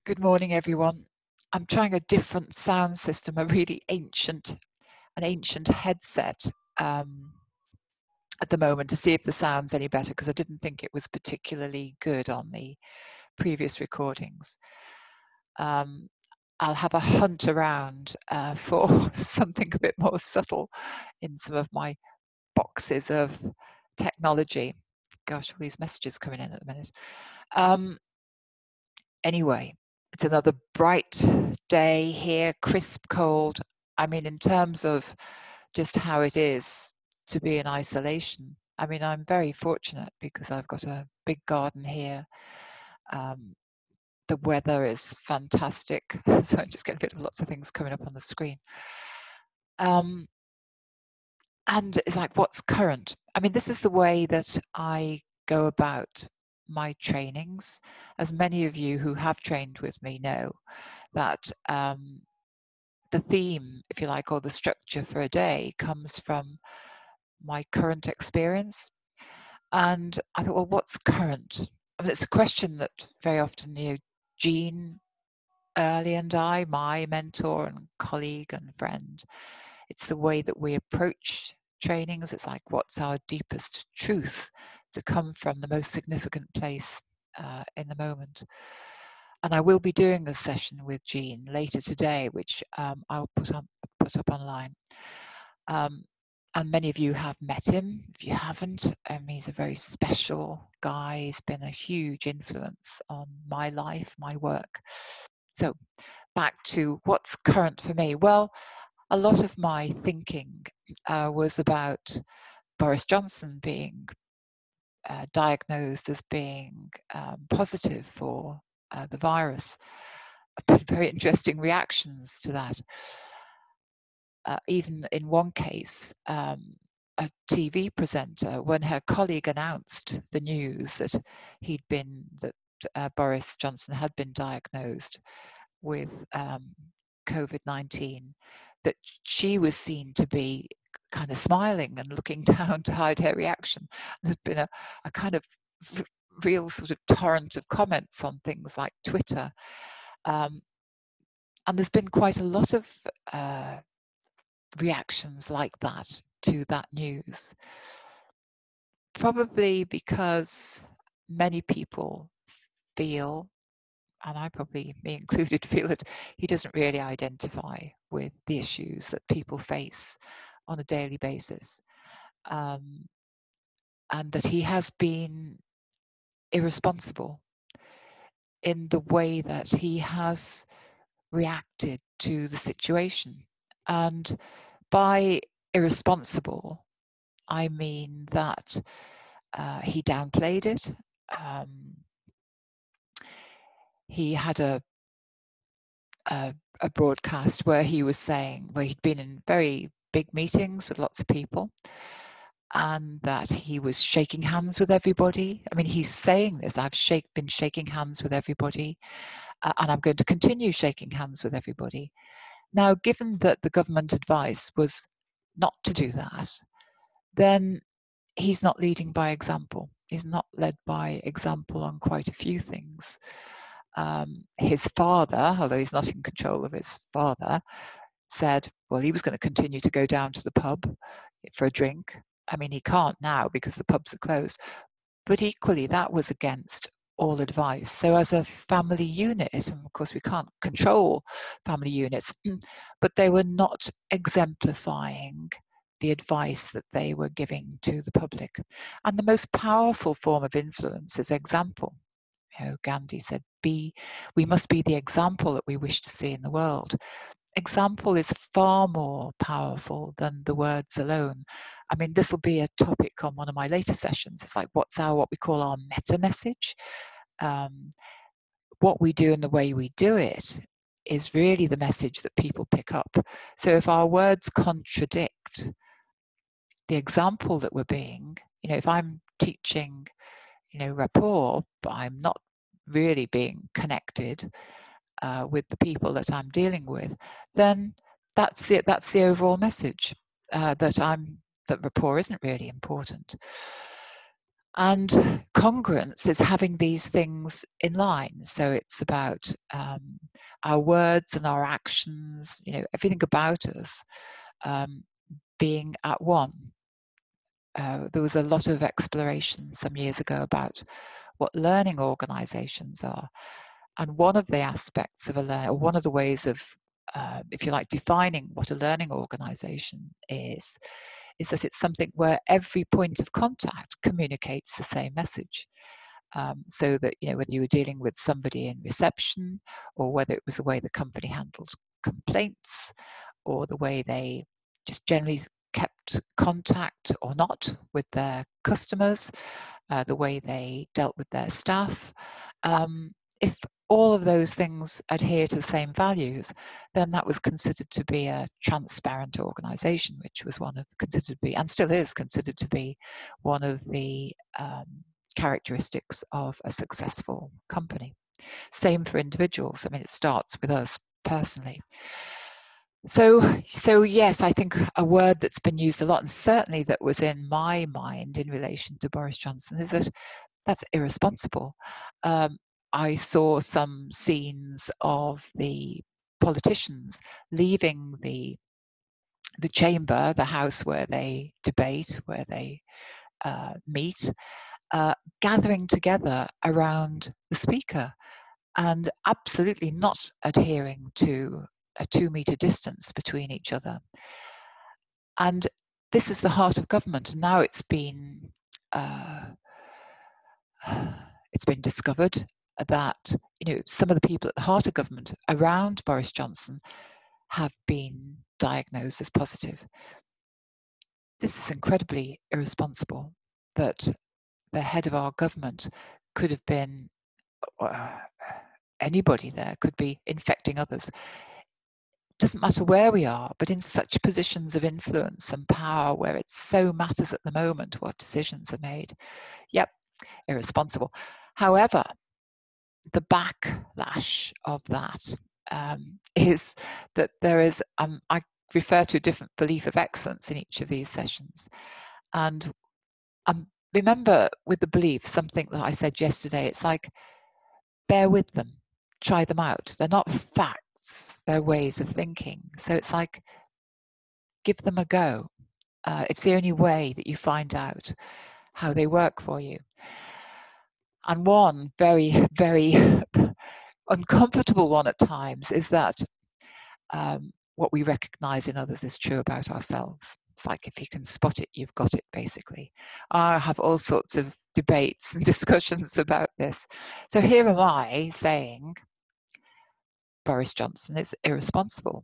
Good morning, everyone. I'm trying a different sound system, an ancient headset at the moment to see if the sound's any better, because I didn't think it was particularly good on the previous recordings. I'll have a hunt around for something a bit more subtle in some of my boxes of technology. Gosh, all these messages coming in at the minute. Anyway, it's another bright day here, crisp, cold. I mean, in terms of just how it is to be in isolation, I mean, I'm very fortunate because I've got a big garden here. The weather is fantastic. So I'm just getting rid of lots of things coming up on the screen. And it's like, what's current? I mean, this is the way that I go about my trainings. As many of you who have trained with me know, that the theme, if you like, or the structure for a day comes from my current experience. And I thought, well, what's current? I mean, it's a question that very often, Jean Early and I, my mentor and colleague and friend, it's the way that we approach trainings. It's like, what's our deepest truth to come from the most significant place in the moment? And I will be doing a session with Jean later today, which I'll put up online. And many of you have met him. If you haven't, he's a very special guy. He's been a huge influence on my life, my work. So back to what's current for me. Well, a lot of my thinking was about Boris Johnson being diagnosed as being positive for the virus. Very interesting reactions to that. Even in one case, a TV presenter, when her colleague announced the news that Boris Johnson had been diagnosed with COVID-19, that she was seen to be kind of smiling and looking down to hide her reaction. There's been a kind of real sort of torrent of comments on things like Twitter. And there's been quite a lot of reactions like that to that news. Probably because many people feel, and I probably, me included, feel that he doesn't really identify with the issues that people face on a daily basis. And that he has been irresponsible in the way that he has reacted to the situation. And by irresponsible, I mean that he downplayed it. He had a broadcast where he was saying, where he'd been in very big meetings with lots of people, and that he was shaking hands with everybody. I mean, he's saying this, I've been shaking hands with everybody, and I'm going to continue shaking hands with everybody. Now, given that the government advice was not to do that, then he's not leading by example. He's not led by example on quite a few things. His father, although he's not in control of his father, said, well, he was going to continue to go down to the pub for a drink. I mean, he can't now because the pubs are closed. But equally, that was against all advice. So as a family unit, and of course we can't control family units, but they were not exemplifying the advice that they were giving to the public. And the most powerful form of influence is example. Gandhi said, we must be the example that we wish to see in the world. Example is far more powerful than the words alone. I mean, this will be a topic on one of my later sessions. It's like, what we call our meta message. What we do and the way we do it is really the message that people pick up. So if our words contradict the example that we're being, if I'm teaching, rapport, but I'm not really being connected with the people that I'm dealing with, then that's the overall message, that rapport isn't really important. And congruence is having these things in line. So it's about our words and our actions, everything about us being at one. There was a lot of exploration some years ago about what learning organizations are. And one of the aspects of or one of the ways of, if you like, defining what a learning organization is that it's something where every point of contact communicates the same message. So that, whether you were dealing with somebody in reception, or whether it was the way the company handled complaints, or the way they just generally kept contact or not with their customers, the way they dealt with their staff. If all of those things adhere to the same values, then that was considered to be a transparent organization, which was considered to be, and still is considered to be, one of the characteristics of a successful company. Same for individuals. I mean, it starts with us personally. So yes, I think a word that's been used a lot, and certainly that was in my mind in relation to Boris Johnson, is that that's irresponsible. I saw some scenes of the politicians leaving the chamber, the house where they debate, where they meet, gathering together around the speaker and absolutely not adhering to a 2-meter distance between each other. And this is the heart of government. And now it's been discovered that some of the people at the heart of government around Boris Johnson have been diagnosed as positive. This is incredibly irresponsible that the head of our government could have been, anybody there could be infecting others. Doesn't matter where we are, but in such positions of influence and power where it so matters at the moment what decisions are made. Yep, irresponsible. However, the backlash of that is that there is, I refer to a different belief of excellence in each of these sessions. And remember with the belief, something that I said yesterday, it's like, bear with them, try them out. They're not facts, they're ways of thinking. So it's like, give them a go. It's the only way that you find out how they work for you. And one very, very uncomfortable one at times is that what we recognize in others is true about ourselves. It's like, if you can spot it, you've got it, basically. I have all sorts of debates and discussions about this. So here am I saying Boris Johnson is irresponsible.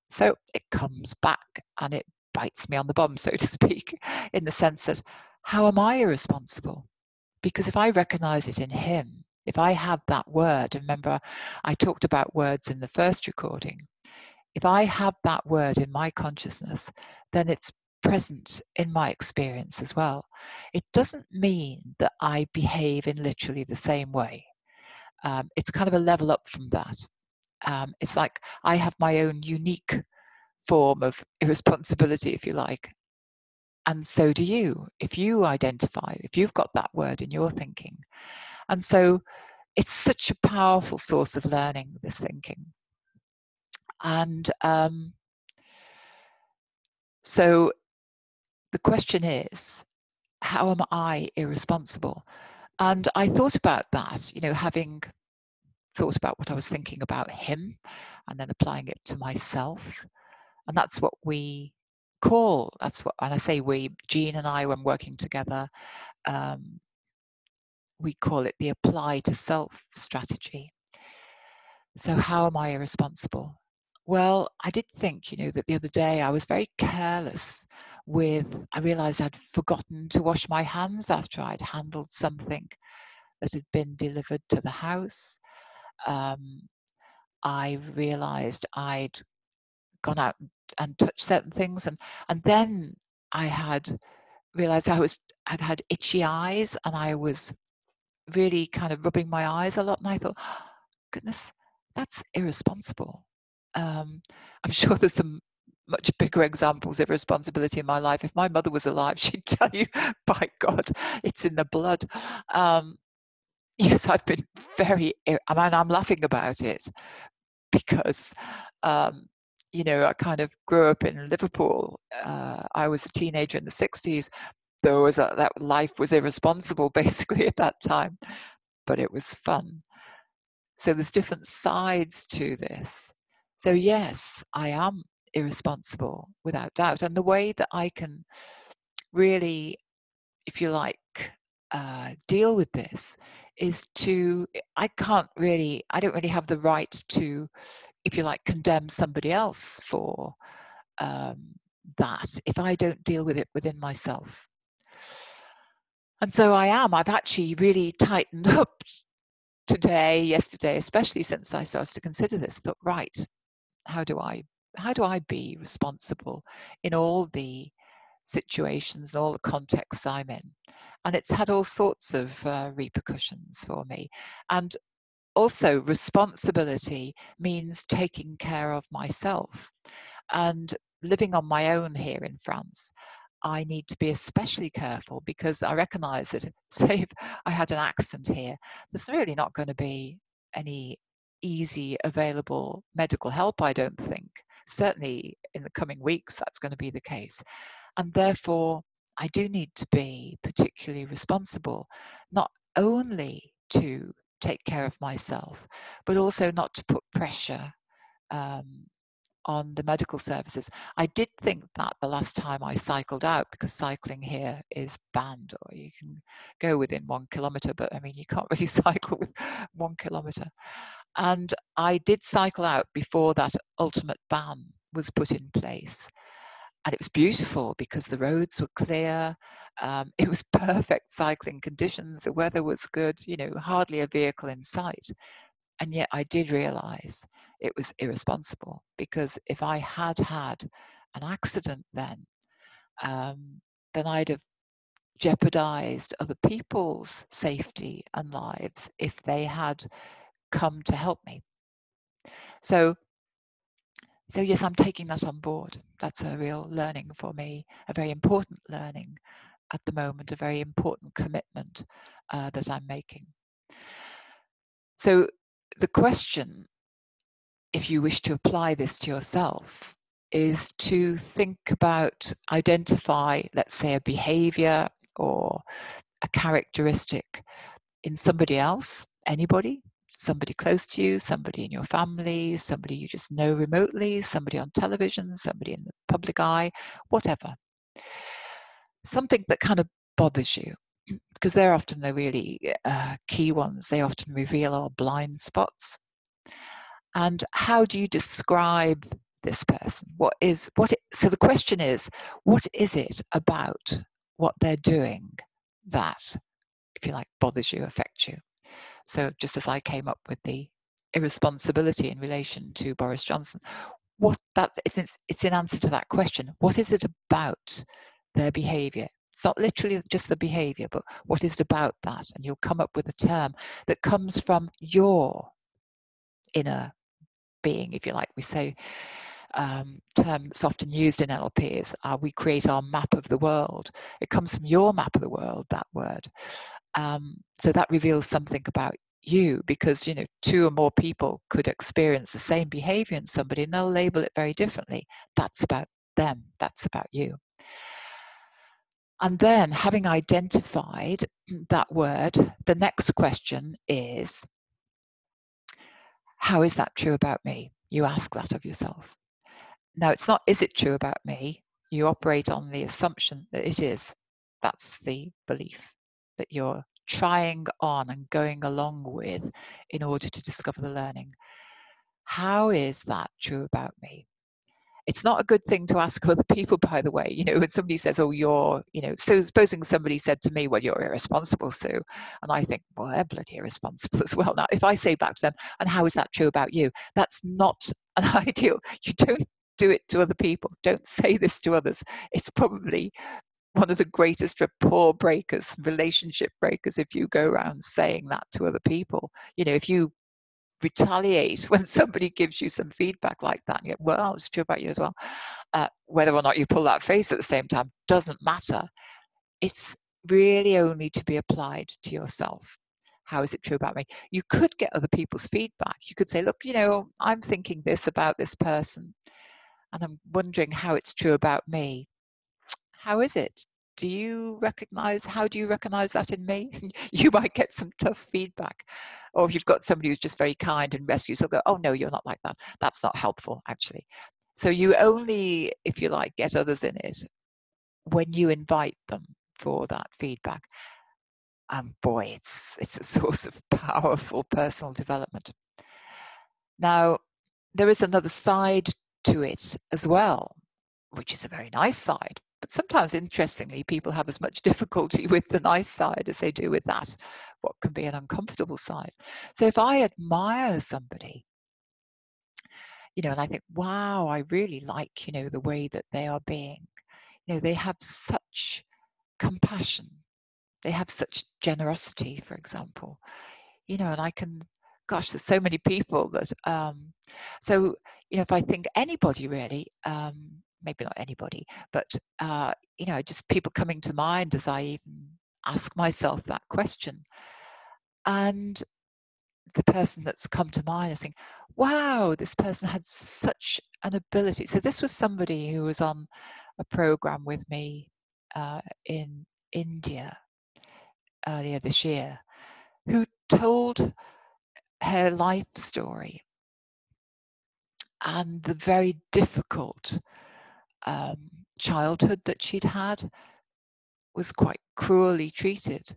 So it comes back and it bites me on the bum, so to speak, in the sense that, how am I irresponsible? Because if I recognize it in him, if I have that word, remember I talked about words in the first recording, if I have that word in my consciousness, then it's present in my experience as well. It doesn't mean that I behave in literally the same way. It's kind of a level up from that. It's like I have my own unique form of irresponsibility, if you like. And so do you, if you identify, if you've got that word in your thinking. And so it's such a powerful source of learning, this thinking. And so the question is, how am I irresponsible? And I thought about that, having thought about what I was thinking about him and then applying it to myself. And that's what we call, and I say we, Jean and I, when working together, we call it the apply to self strategy. So how am I irresponsible? Well, I did think, that the other day I was very careless I realized I'd forgotten to wash my hands after I'd handled something that had been delivered to the house. I realized I'd gone out and touched certain things, and then I had realized I'd had itchy eyes, and I was really kind of rubbing my eyes a lot, and I thought, oh, goodness, that's irresponsible. I'm sure there's some much bigger examples of irresponsibility in my life. If my mother was alive, she'd tell you, by God, it's in the blood. Yes, I've been very, I mean, I'm laughing about it because, you know, I kind of grew up in Liverpool. I was a teenager in the 60s. There was that life was irresponsible basically at that time, but it was fun. So there's different sides to this. So yes, I am irresponsible without doubt. And the way that I can really, if you like, deal with this is to, I don't really have the right to, if you like, condemn somebody else for that if I don't deal with it within myself. And so I've actually really tightened up today, yesterday, especially since I started to consider this, thought, right, how do I be responsible in all the situations and all the contexts I'm in? And it's had all sorts of repercussions for me. And also, responsibility means taking care of myself. And living on my own here in France, I need to be especially careful because I recognize that, say, if I had an accident here, there's really not going to be any easy available medical help, I don't think. Certainly in the coming weeks, that's going to be the case. And therefore, I do need to be particularly responsible, not only to take care of myself, but also not to put pressure on the medical services. I did think that the last time I cycled out, because cycling here is banned, or you can go within 1 kilometre, but I mean, you can't really cycle with 1 kilometre. And I did cycle out before that ultimate ban was put in place. And it was beautiful because the roads were clear. It was perfect cycling conditions. The weather was good, you know, hardly a vehicle in sight. And yet I did realize it was irresponsible, because if I had had an accident then I'd have jeopardized other people's safety and lives if they had come to help me. So yes, I'm taking that on board. That's a real learning for me, a very important learning at the moment, a very important commitment that I'm making. So the question, if you wish to apply this to yourself, is to think about, identify, let's say, a behavior or a characteristic in somebody else, anybody, somebody close to you, somebody in your family, somebody you just know remotely, somebody on television, somebody in the public eye, whatever. Something that kind of bothers you, because they're often the really key ones. They often reveal our blind spots. And how do you describe this person? So the question is, what is it about what they're doing that, if you like, bothers you, affects you? So just as I came up with the irresponsibility in relation to Boris Johnson, it's in answer to that question. What is it about their behavior? It's not literally just the behavior, but what is it about that? And you'll come up with a term that comes from your inner being, if you like. We say term that's often used in NLP is we create our map of the world. It comes from your map of the world, that word. So that reveals something about you, because, you know, 2 or more people could experience the same behavior in somebody and they'll label it very differently. That's about them. That's about you. And then, having identified that word, the next question is, how is that true about me? You ask that of yourself. Now, it's not, is it true about me? You operate on the assumption that it is. That's the belief that you're trying on and going along with in order to discover the learning. How is that true about me? It's not a good thing to ask other people, by the way. You know, when somebody says, oh, so supposing somebody said to me, well, you're irresponsible, Sue. And I think, well, they're bloody irresponsible as well. Now, if I say back to them, and how is that true about you? That's not an ideal. You don't do it to other people. Don't say this to others. It's probably one of the greatest rapport breakers, relationship breakers, if you go around saying that to other people. You know, if you retaliate when somebody gives you some feedback like that. And you go, well, it's true about you as well. Whether or not you pull that face at the same time doesn't matter. It's really only to be applied to yourself. How is it true about me? You could get other people's feedback. You could say, look, I'm thinking this about this person, and I'm wondering how it's true about me. How is it? How do you recognize that in me? You might get some tough feedback. Or if you've got somebody who's just very kind and rescues, they'll go, oh no, you're not like that. That's not helpful, actually. So you only, if you like, get others in it when you invite them for that feedback. And boy, it's a source of powerful personal development. Now, there is another side to it as well, which is a very nice side. But sometimes, interestingly, people have as much difficulty with the nice side as they do with that, what can be an uncomfortable side. So if I admire somebody, and I think, wow, I really like, the way that they are being, they have such compassion. They have such generosity, for example, and I can, gosh, there's so many people that, so, if I think anybody really, maybe not anybody, but, just people coming to mind as I even ask myself that question. And the person that's come to mind is thinking, wow, this person had such an ability. So this was somebody who was on a program with me in India earlier this year, who told her life story and the very difficult childhood that she'd had, was quite cruelly treated,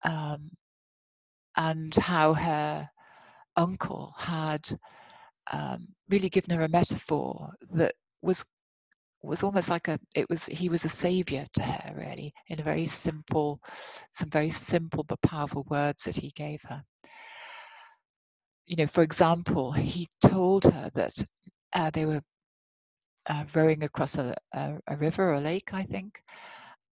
and how her uncle had really given her a metaphor that was almost like he was a savior to her, really, in some very simple but powerful words that he gave her. For example, he told her that they were rowing across a river or a lake, I think,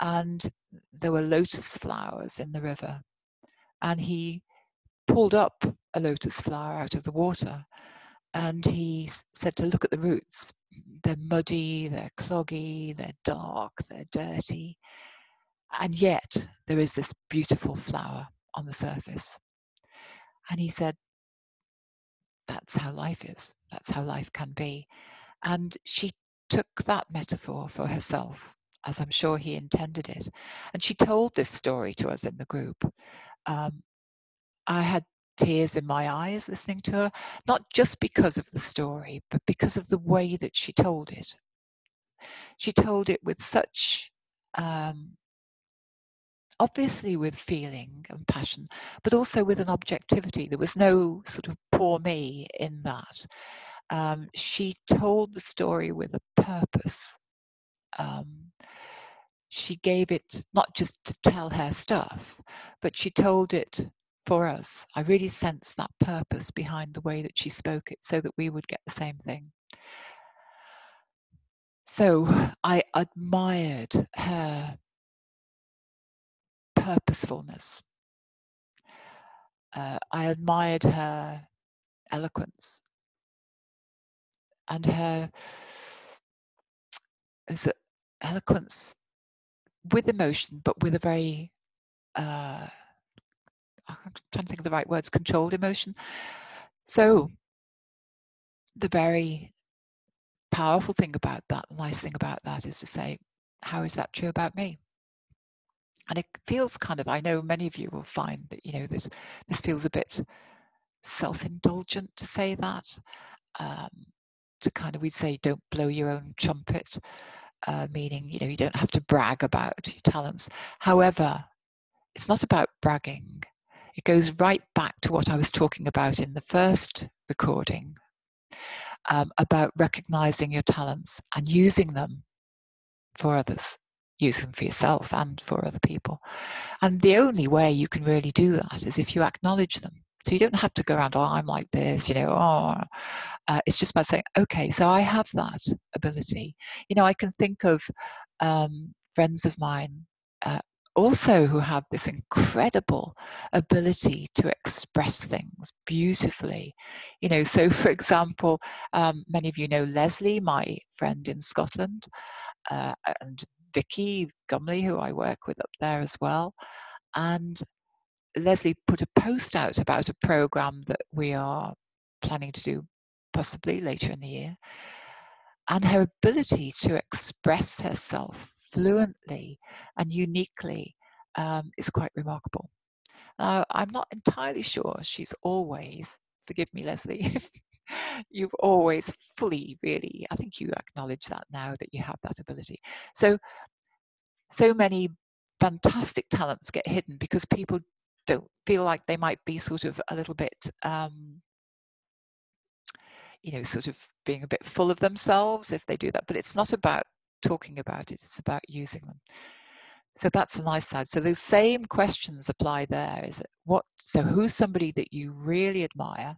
and there were lotus flowers in the river, and he pulled up a lotus flower out of the water, and he said to look at the roots. They're muddy, they're cloggy, they're dark, they're dirty, and yet there is this beautiful flower on the surface. And he said, that's how life is. That's how life can be. And she took that metaphor for herself, as I'm sure he intended it. And she told this story to us in the group. I had tears in my eyes listening to her, not just because of the story, but because of the way that she told it. She told it with such, obviously with feeling and passion, but also with an objectivity. There was no sort of poor me in that. She told the story with a purpose. She gave it not just to tell her stuff, but she told it for us. I really sensed that purpose behind the way that she spoke it, so that we would get the same thing. So I admired her purposefulness. I admired her eloquence and her eloquence with emotion, but with a very, I'm trying to think of the right words, controlled emotion. So the very powerful thing about that, nice thing about that, is to say, how is that true about me? And it feels kind of, I know many of you will find that, this feels a bit self-indulgent to say that, to kind of, we'd say, don't blow your own trumpet, meaning, you don't have to brag about your talents. However, it's not about bragging. It goes right back to what I was talking about in the first recording, about recognizing your talents and using them for others, use them for yourself and for other people. And the only way you can really do that is if you acknowledge them. So you don't have to go around, oh, I'm like this, it's just about saying, okay, so I have that ability. I can think of friends of mine also who have this incredible ability to express things beautifully. So for example, many of you know Leslie, my friend in Scotland, and Vicky Gumley, who I work with up there as well. And Leslie put a post out about a program that we are planning to do possibly later in the year. And her ability to express herself fluently and uniquely is quite remarkable. I'm not entirely sure she's always, forgive me, Leslie, you've always fully really, I think you acknowledge that now that you have that ability. So many fantastic talents get hidden because people don't feel like they might be sort of a little bit, sort of being a bit full of themselves if they do that. But it's not about talking about it, it's about using them. So that's the nice side. So the same questions apply there. So who's somebody that you really admire?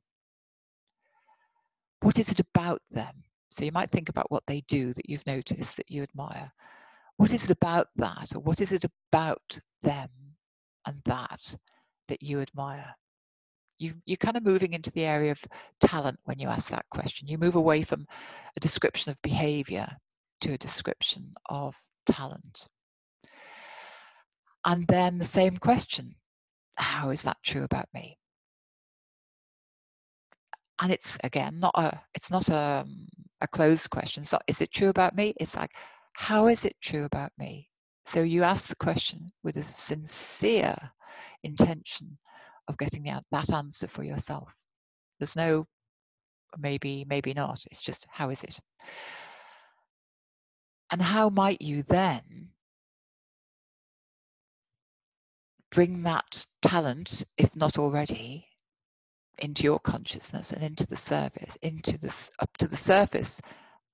What is it about them? So you might think about what they do that you've noticed that you admire. What is it about that? Or what is it about them and that you admire? You're kind of moving into the area of talent when you ask that question. You move away from a description of behavior to a description of talent. And then the same question, how is that true about me? And it's, again, not a closed question. So is it true about me? It's like, how is it true about me? So you ask the question with a sincere intention of getting that answer for yourself. There's no maybe not. It's just, how is it? And how might you then bring that talent, if not already, into your consciousness and into the service, up to the surface,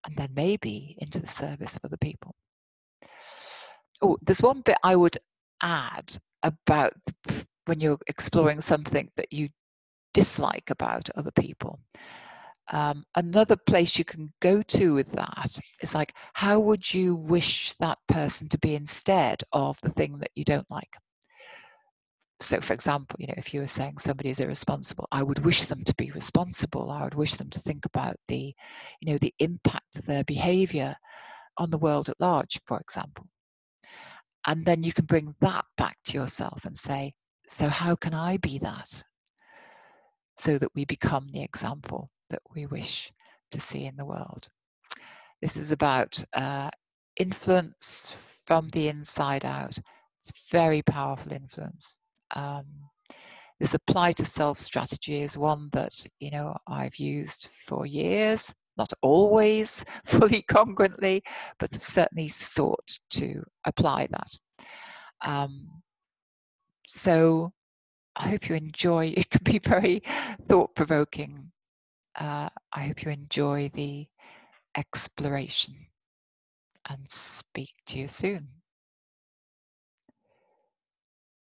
and then maybe into the service of other people. Oh, there's one bit I would add about when you're exploring something that you dislike about other people. Another place you can go to with that is like, how would you wish that person to be instead of the thing that you don't like? So, for example, if you were saying somebody is irresponsible, I would wish them to be responsible. I would wish them to think about the impact of their behavior on the world at large, for example. And then you can bring that back to yourself and say, so how can I be that? So that we become the example that we wish to see in the world. This is about influence from the inside out. It's very powerful influence. This apply to self strategy is one that I've used for years, not always fully congruently, but certainly sought to apply that. So I hope you enjoy. It can be very thought-provoking. I hope you enjoy the exploration, and speak to you soon.